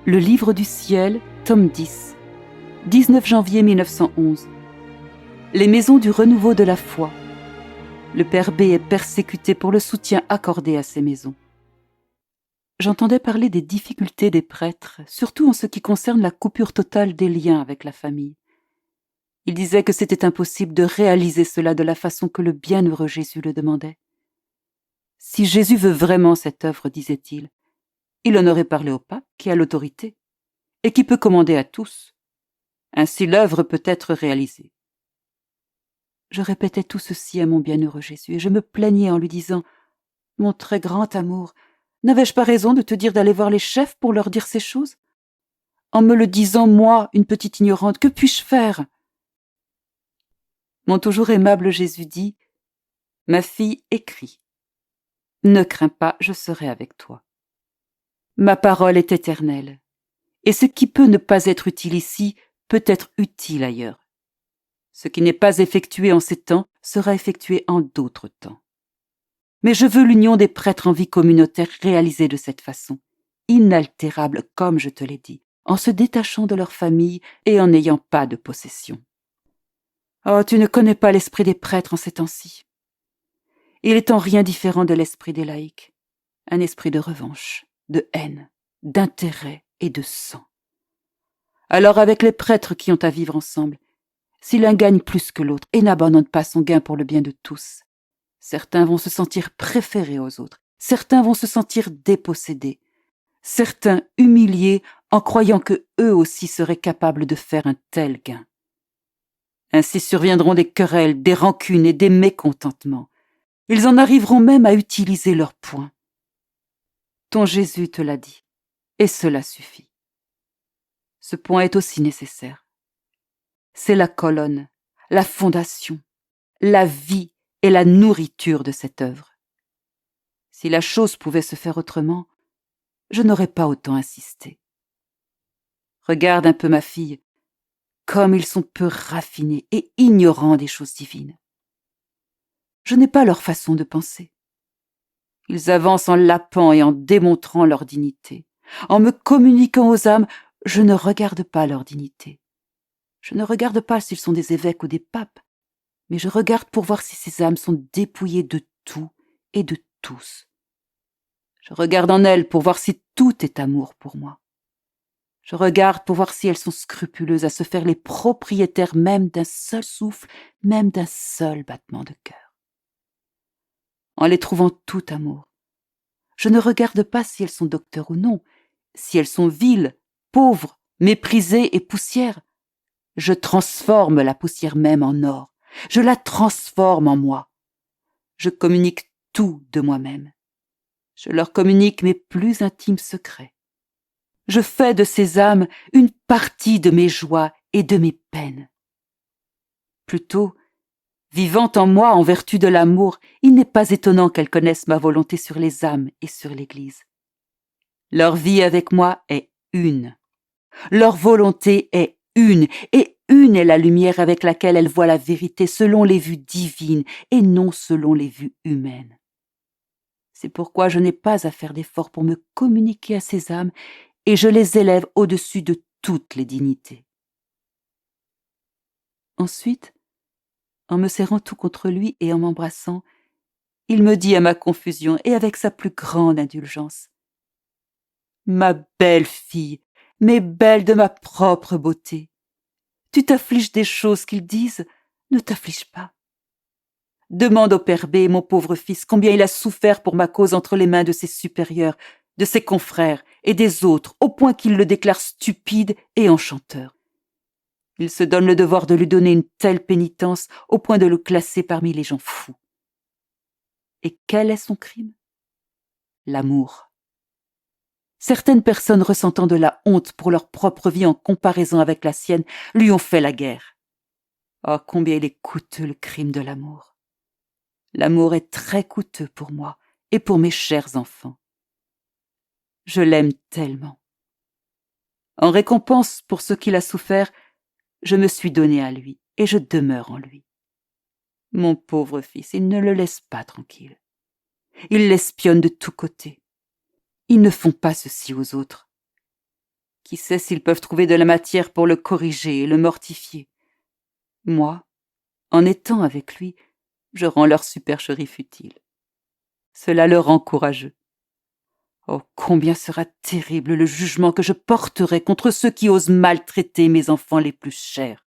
Le Livre du ciel, tome 10, 19 janvier 1911. Les maisons du renouveau de la foi. Le père B est persécuté pour le soutien accordé à ces maisons. J'entendais parler des difficultés des prêtres, surtout en ce qui concerne la coupure totale des liens avec la famille. Il disait que c'était impossible de réaliser cela de la façon que le bienheureux Jésus le demandait. Si Jésus veut vraiment cette œuvre, disait-il, il en aurait parlé au pape qui a l'autorité et qui peut commander à tous. Ainsi l'œuvre peut être réalisée. Je répétais tout ceci à mon bienheureux Jésus et je me plaignais en lui disant « Mon très grand amour, n'avais-je pas raison de te dire d'aller voir les chefs pour leur dire ces choses ? En me le disant, moi, une petite ignorante, que puis-je faire ?» Mon toujours aimable Jésus dit « Ma fille, écris. Ne crains pas, je serai avec toi. Ma parole est éternelle, et ce qui peut ne pas être utile ici peut être utile ailleurs. Ce qui n'est pas effectué en ces temps sera effectué en d'autres temps. Mais je veux l'union des prêtres en vie communautaire réalisée de cette façon, inaltérable comme je te l'ai dit, en se détachant de leur famille et en n'ayant pas de possession. Oh, tu ne connais pas l'esprit des prêtres en ces temps-ci. Il est en rien différent de l'esprit des laïcs, un esprit de revanche, de haine, d'intérêt et de sang. Alors avec les prêtres qui ont à vivre ensemble, si l'un gagne plus que l'autre et n'abandonne pas son gain pour le bien de tous, certains vont se sentir préférés aux autres, certains vont se sentir dépossédés, certains humiliés en croyant que eux aussi seraient capables de faire un tel gain. Ainsi surviendront des querelles, des rancunes et des mécontentements. Ils en arriveront même à utiliser leurs poings. Ton Jésus te l'a dit, et cela suffit. Ce point est aussi nécessaire. C'est la colonne, la fondation, la vie et la nourriture de cette œuvre. Si la chose pouvait se faire autrement, je n'aurais pas autant insisté. Regarde un peu ma fille, comme ils sont peu raffinés et ignorants des choses divines. Je n'ai pas leur façon de penser. Ils avancent en lapant et en démontrant leur dignité. En me communiquant aux âmes, je ne regarde pas leur dignité. Je ne regarde pas s'ils sont des évêques ou des papes, mais je regarde pour voir si ces âmes sont dépouillées de tout et de tous. Je regarde en elles pour voir si tout est amour pour moi. Je regarde pour voir si elles sont scrupuleuses à se faire les propriétaires même d'un seul souffle, même d'un seul battement de cœur. En les trouvant tout amour, je ne regarde pas si elles sont docteurs ou non, si elles sont viles, pauvres, méprisées et poussières. Je transforme la poussière même en or. Je la transforme en moi. Je communique tout de moi-même. Je leur communique mes plus intimes secrets. Je fais de ces âmes une partie de mes joies et de mes peines. Plutôt, vivant en moi en vertu de l'amour, il n'est pas étonnant qu'elles connaissent ma volonté sur les âmes et sur l'Église. Leur vie avec moi est une. Leur volonté est une, et une est la lumière avec laquelle elles voient la vérité selon les vues divines et non selon les vues humaines. C'est pourquoi je n'ai pas à faire d'efforts pour me communiquer à ces âmes et je les élève au-dessus de toutes les dignités. Ensuite, en me serrant tout contre lui et en m'embrassant, il me dit à ma confusion et avec sa plus grande indulgence « Ma belle fille, mais belle de ma propre beauté, tu t'affliges des choses qu'ils disent, ne t'afflige pas. Demande au père B, mon pauvre fils, combien il a souffert pour ma cause entre les mains de ses supérieurs, de ses confrères et des autres, au point qu'il le déclare stupide et enchanteur. Il se donne le devoir de lui donner une telle pénitence au point de le classer parmi les gens fous. Et quel est son crime ? L'amour. Certaines personnes ressentant de la honte pour leur propre vie en comparaison avec la sienne lui ont fait la guerre. Oh, combien il est coûteux le crime de l'amour. L'amour est très coûteux pour moi et pour mes chers enfants. Je l'aime tellement. En récompense pour ce qu'il a souffert, je me suis donné à lui et je demeure en lui. Mon pauvre fils, il ne le laisse pas tranquille. Il l'espionne de tous côtés. Ils ne font pas ceci aux autres. Qui sait s'ils peuvent trouver de la matière pour le corriger et le mortifier. Moi, en étant avec lui, je rends leur supercherie futile. Cela le rend courageux. Oh, combien sera terrible le jugement que je porterai contre ceux qui osent maltraiter mes enfants les plus chers.